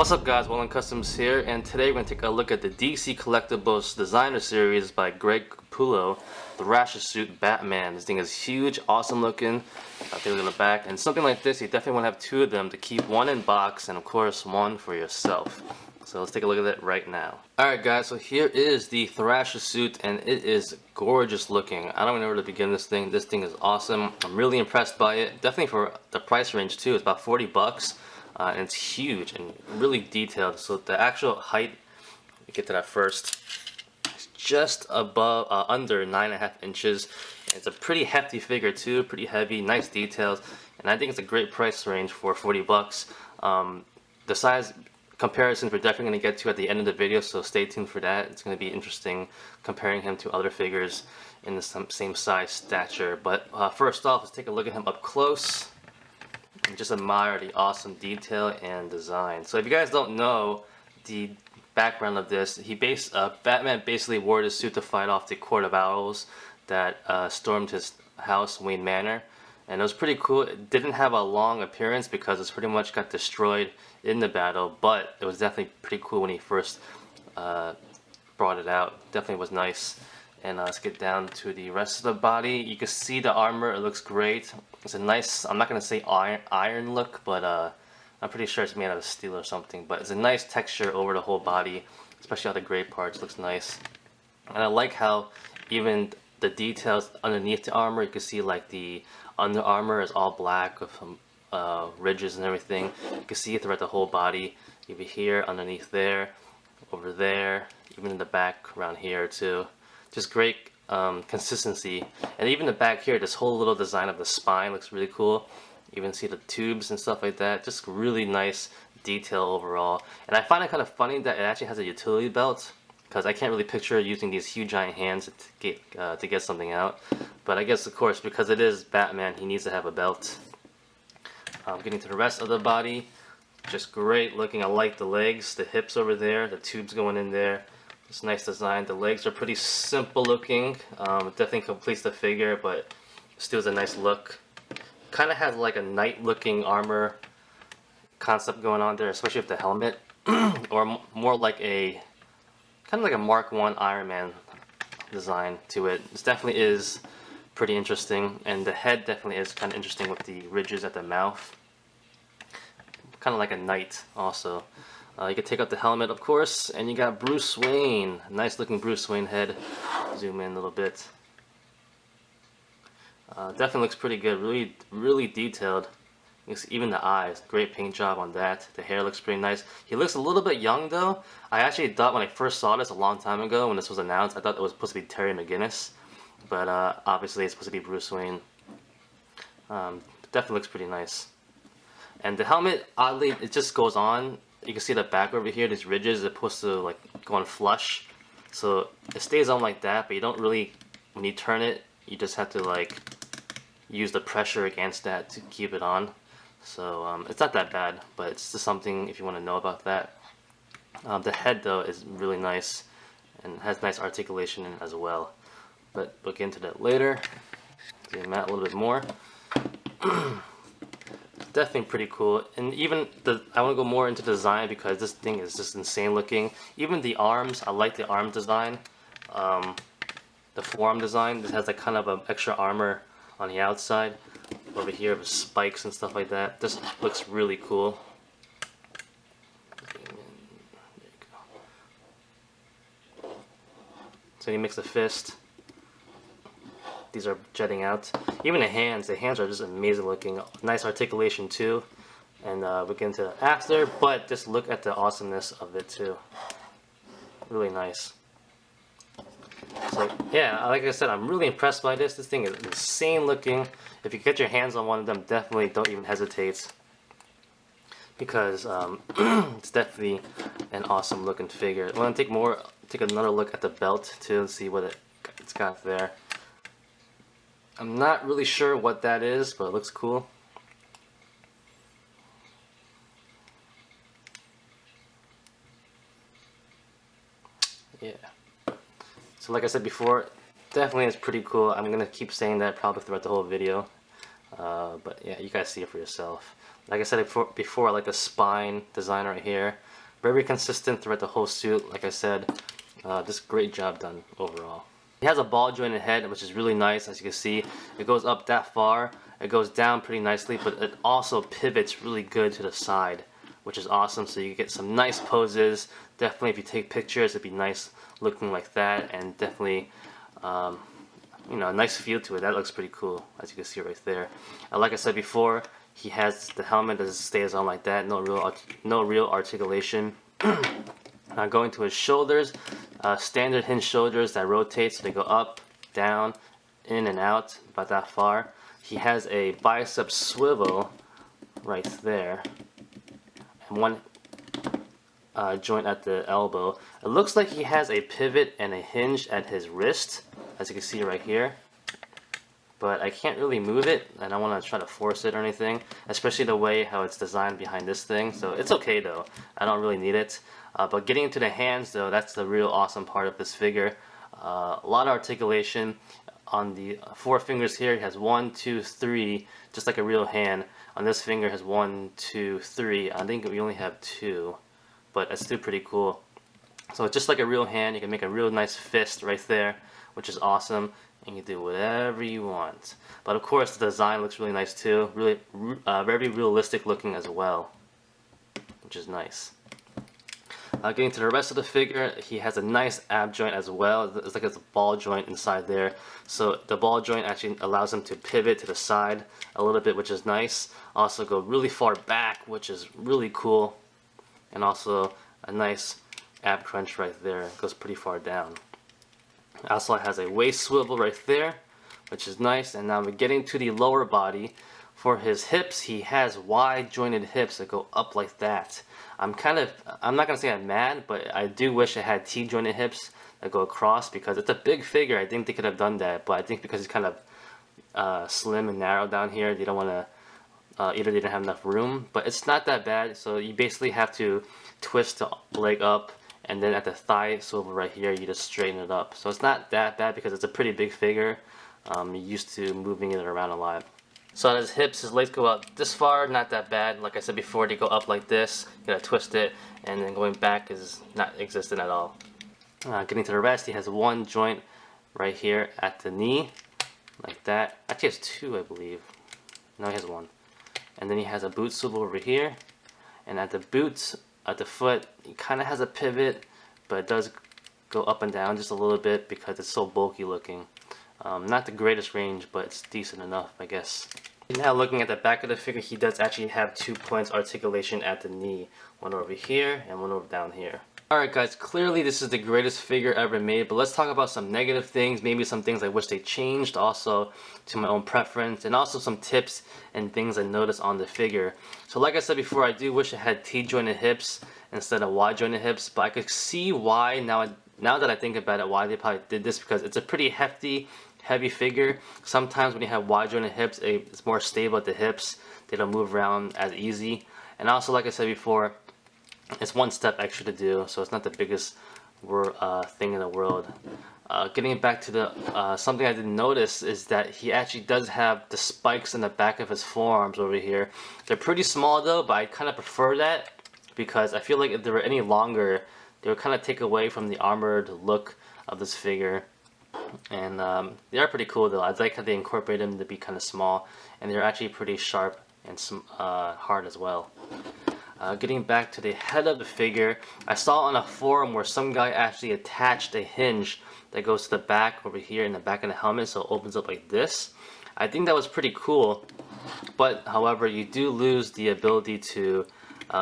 What's up guys, Wallen Customs here, and today we're going to take a look at the DC Collectibles Designer Series by Capullo, Thrasher suit Batman. This thing is huge, awesome looking. Take a look at the back, and something like this you definitely want to have two of them to keep one in box and of course one for yourself. So let's take a look at it right now. Alright guys, so here is the Thrasher suit and it is gorgeous looking. I don't even know where to begin this thing. This thing is awesome. I'm really impressed by it. Definitely for the price range too. It's about 40 bucks. And it's huge and really detailed. So the actual height, we get to that first, it's just above, under 9.5 inches. And it's a pretty hefty figure too, pretty heavy, nice details, and I think it's a great price range for 40 bucks. The size comparisons we're definitely going to get to at the end of the video, so stay tuned for that. It's going to be interesting comparing him to other figures in the same size stature. But first off, let's take a look at him up close and just admire the awesome detail and design. So if you guys don't know the background of this, Batman basically wore this suit to fight off the Court of Owls that stormed his house, Wayne Manor, and it was pretty cool. It didn't have a long appearance because it's pretty much got destroyed in the battle, but it was definitely pretty cool when he first brought it out. Definitely was nice. And let's get down to the rest of the body. You can see the armor, it looks great. It's a nice, I'm not going to say iron look, but I'm pretty sure it's made out of steel or something. But it's a nice texture over the whole body, especially all the gray parts, looks nice. And I like how even the details underneath the armor, you can see like the under armor is all black with some ridges and everything. You can see it throughout the whole body, even here, underneath there, over there, even in the back around here too. Just great consistency, and even the back here, this whole little design of the spine looks really cool. You even see the tubes and stuff like that. Just really nice detail overall. And I find it kind of funny that it actually has a utility belt, because I can't really picture using these huge giant hands to get something out. But I guess of course because it is Batman, he needs to have a belt. Getting to the rest of the body, just great looking. I like the legs, the hips over there, the tubes going in there. It's nice design. The legs are pretty simple looking. It definitely completes the figure, but still is a nice look. Kind of has like a knight looking armor concept going on there, especially with the helmet. Or more like a kind of like a Mark I Iron Man design to it. This definitely is pretty interesting, and the head definitely is kind of interesting with the ridges at the mouth. Kind of like a knight also. You can take out the helmet, of course, and you got Bruce Wayne. Nice looking Bruce Wayne head. Zoom in a little bit. Definitely looks pretty good. Really detailed. You see even the eyes. Great paint job on that. The hair looks pretty nice. He looks a little bit young though. I actually thought when I first saw this a long time ago when this was announced, I thought it was supposed to be Terry McGinnis. But obviously it's supposed to be Bruce Wayne. Definitely looks pretty nice. And the helmet, oddly, it just goes on. You can see the back over here, these ridges are supposed to like go on flush. So it stays on like that, but you don't really, when you turn it, you just have to like use the pressure against that to keep it on. So it's not that bad, but it's just something if you want to know about that. The head though is really nice and has nice articulation in it as well. But we'll get into that later. Zoom out a little bit more. Definitely pretty cool, and even I want to go more into design because this thing is just insane looking. Even the arms, I like the arm design, the forearm design. This has like kind of an extra armor on the outside over here with spikes and stuff like that. This looks really cool. There you go. So you mix the fist. These are jetting out. Even the hands are just amazing looking. Nice articulation too. And we'll get into that after, but just look at the awesomeness of it too. Really nice. So yeah, like I said, I'm really impressed by this. This thing is insane looking. If you get your hands on one of them, definitely don't even hesitate. Because it's definitely an awesome looking figure. I want to take another look at the belt too and see what it's got there. I'm not really sure what that is, but it looks cool. Yeah. So like I said before, definitely is pretty cool. I'm going to keep saying that probably throughout the whole video. But yeah, you guys see it for yourself. Like I said before, I like the spine design right here. Very consistent throughout the whole suit. Like I said, just great job done overall. He has a ball jointed head, which is really nice. As you can see, it goes up that far. It goes down pretty nicely, but it also pivots really good to the side, which is awesome. So you get some nice poses. Definitely, if you take pictures, it'd be nice looking like that, and definitely, you know, a nice feel to it. That looks pretty cool, as you can see right there. Like I said before, he has the helmet that stays on like that. No real articulation. Going to his shoulders, standard hinge shoulders that rotate, so they go up, down, in and out, about that far. He has a bicep swivel right there, and one joint at the elbow. It looks like he has a pivot and a hinge at his wrist, as you can see right here. But I can't really move it, and I don't want to try to force it or anything, especially the way how it's designed behind this thing. So it's okay though, I don't really need it. But getting into the hands though, that's the real awesome part of this figure. A lot of articulation on the 4 fingers here. He has 1, 2, 3, just like a real hand. On this finger has 1, 2, 3. I think we only have 2, but it's still pretty cool. So it's just like a real hand. You can make a real nice fist right there, which is awesome. And you do whatever you want. But of course, the design looks really nice too. Really, very realistic looking as well, which is nice. Getting to the rest of the figure, he has a nice ab joint as well. It's like it's a ball joint inside there. So the ball joint actually allows him to pivot to the side a little bit, which is nice. Also go really far back, which is really cool. And also a nice ab crunch right there. It goes pretty far down. Also has a waist swivel right there, which is nice. And now we're getting to the lower body. For his hips, he has wide jointed hips that go up like that. I'm not gonna say I'm mad, but I do wish it had T-jointed hips that go across, because it's a big figure. I think they could have done that, but I think because it's kind of slim and narrow down here, they don't want to, either they didn't have enough room, but it's not that bad. So you basically have to twist the leg up, and then at the thigh swivel right here, you just straighten it up. So it's not that bad because it's a pretty big figure. You're used to moving it around a lot. So on his hips, his legs go out this far, not that bad. Like I said before, they go up like this. You gotta twist it, and then going back is not existent at all. Getting to the rest, he has 1 joint right here at the knee, like that. Actually, he has 2, I believe. No, he has 1. And then he has a boot swivel over here, and at the boots, at the foot, he kind of has a pivot, but it does go up and down just a little bit because it's so bulky looking. Not the greatest range, but it's decent enough, I guess. Now looking at the back of the figure, he does actually have 2 points articulation at the knee. One over here and one over down here. Alright guys, clearly this is the greatest figure ever made, but let's talk about some negative things, maybe some things I wish they changed, also to my own preference, and also some tips and things I noticed on the figure. So like I said before, I do wish it had T-jointed hips instead of Y-jointed hips, but I could see why now that I think about it, why they probably did this, because it's a pretty heavy figure. Sometimes when you have wide jointed hips, it's more stable at the hips. They don't move around as easy. And also, like I said before, it's 1 step extra to do, so it's not the biggest thing in the world. Getting back to the something I didn't notice is that he actually does have the spikes in the back of his forearms over here. They're pretty small though, but I kind of prefer that because I feel like if they were any longer, they would kind of take away from the armored look of this figure. And they are pretty cool though. I like how they incorporate them to be kind of small, and they're actually pretty sharp and hard as well. Getting back to the head of the figure, I saw on a forum where some guy actually attached a hinge that goes to the back over here in the back of the helmet, so it opens up like this. I think that was pretty cool, but however, you do lose the ability to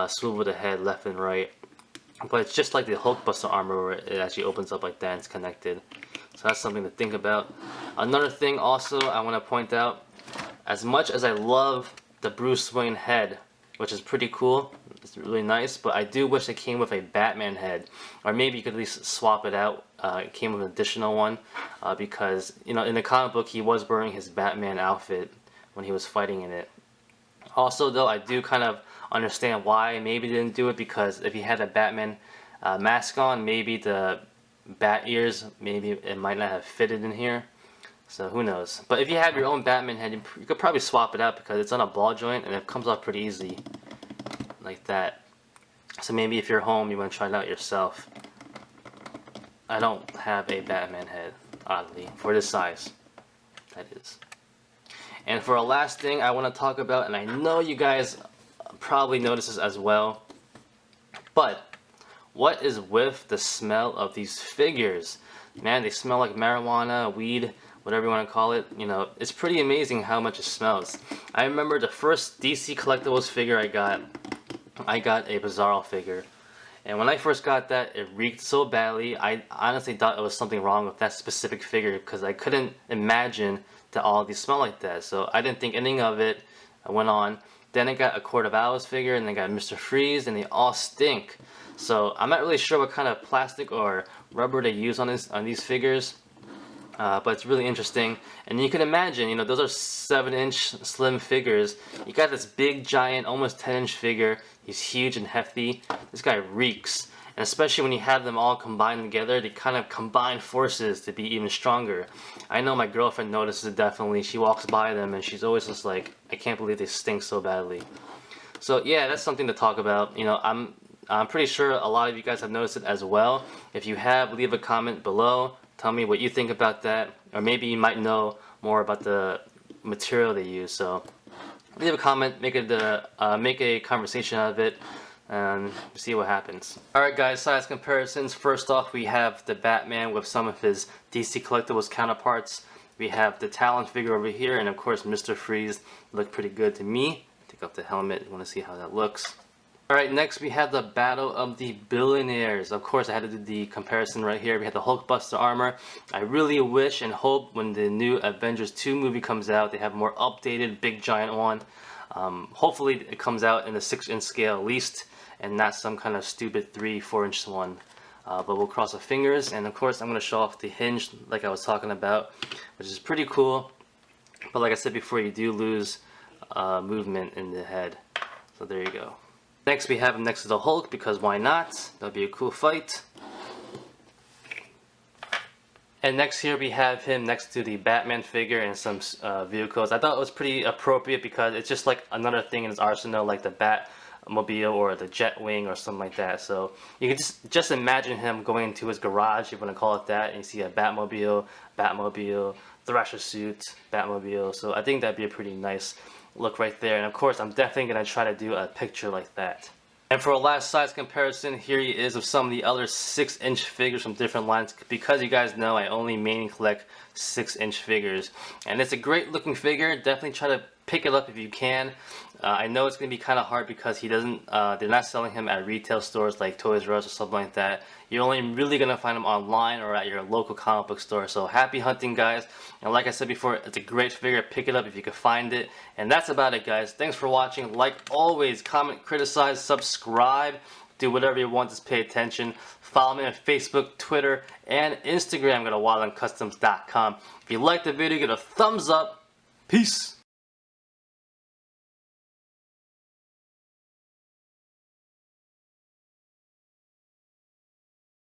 swivel the head left and right. But it's just like the Hulkbuster armor where it actually opens up like that and it's connected. So that's something to think about. Another thing also I want to point out, as much as I love the Bruce Wayne head, which is pretty cool, it's really nice, but I do wish it came with a Batman head, or maybe you could at least swap it out. It came with an additional one, because you know, in the comic book he was wearing his Batman outfit when he was fighting in it. Also though, I do kind of understand why maybe they didn't do it, because if he had a Batman mask on, maybe the bat ears, maybe it might not have fitted in here. So who knows. But if you have your own Batman head, you could probably swap it out because it's on a ball joint and it comes off pretty easy. Like that. So maybe if you're home, you want to try it out yourself. I don't have a Batman head, oddly, for this size. That is. And for a last thing I want to talk about, and I know you guys probably notice this as well, but what is with the smell of these figures? Man, they smell like marijuana, weed, whatever you want to call it. You know, it's pretty amazing how much it smells. I remember the first DC Collectibles figure I got a Bizarro figure. And when I first got that, it reeked so badly. I honestly thought it was something wrong with that specific figure because I couldn't imagine that all of these smell like that. So I didn't think anything of it. I went on. Then I got a Court of Owls figure, and then I got Mr. Freeze, and they all stink. So I'm not really sure what kind of plastic or rubber they use on these figures. But it's really interesting, and you can imagine, you know, those are 7-inch slim figures. You got this big, giant, almost 10-inch figure. He's huge and hefty. This guy reeks, and especially when you have them all combined together, they kind of combine forces to be even stronger. I know my girlfriend notices it definitely. She walks by them, and she's always just like, I can't believe they stink so badly. So yeah, that's something to talk about. You know, I'm pretty sure a lot of you guys have noticed it as well. If you have, leave a comment below. Tell me what you think about that, or maybe you might know more about the material they use. So leave a comment, make a conversation out of it, and see what happens. Alright guys, size comparisons. First off, we have the Batman with some of his DC Collectibles counterparts. We have the Talon figure over here, and of course Mr. Freeze looked pretty good to me. Take off the helmet, you want to see how that looks. Alright, next we have the Battle of the Billionaires. Of course, I had to do the comparison right here. We had the Hulkbuster armor. I really wish and hope when the new Avengers 2 movie comes out, they have a more updated, big, giant one. Hopefully it comes out in the 6-inch scale at least, and not some kind of stupid 3-4-inch one. But we'll cross our fingers, and of course I'm going to show off the hinge like I was talking about, which is pretty cool. But like I said before, you do lose movement in the head. So there you go. Next we have him next to the Hulk, because why not? That'll be a cool fight. And next here we have him next to the Batman figure and some vehicles. I thought it was pretty appropriate because it's just like another thing in his arsenal, like the Batmobile or the Jetwing or something like that. So you can just imagine him going into his garage, if you want to call it that, and you see a Batmobile, Thrasher suit, Batmobile. So I think that'd be a pretty nice look right there, and of course I'm definitely going to try to do a picture like that. And for a last size comparison, here he is with some of the other 6-inch figures from different lines, because you guys know I only mainly collect 6-inch figures, and it's a great looking figure. Definitely try to pick it up if you can. I know it's going to be kind of hard because he doesn't, they're not selling him at retail stores like Toys R Us or something like that. You're only really going to find him online or at your local comic book store. So happy hunting, guys. And like I said before, it's a great figure. Pick it up if you can find it. And that's about it, guys. Thanks for watching. Like always, comment, criticize, subscribe. Do whatever you want, just pay attention. Follow me on Facebook, Twitter, and Instagram. Go to wildlandcustoms.com. If you liked the video, give it a thumbs up. Peace.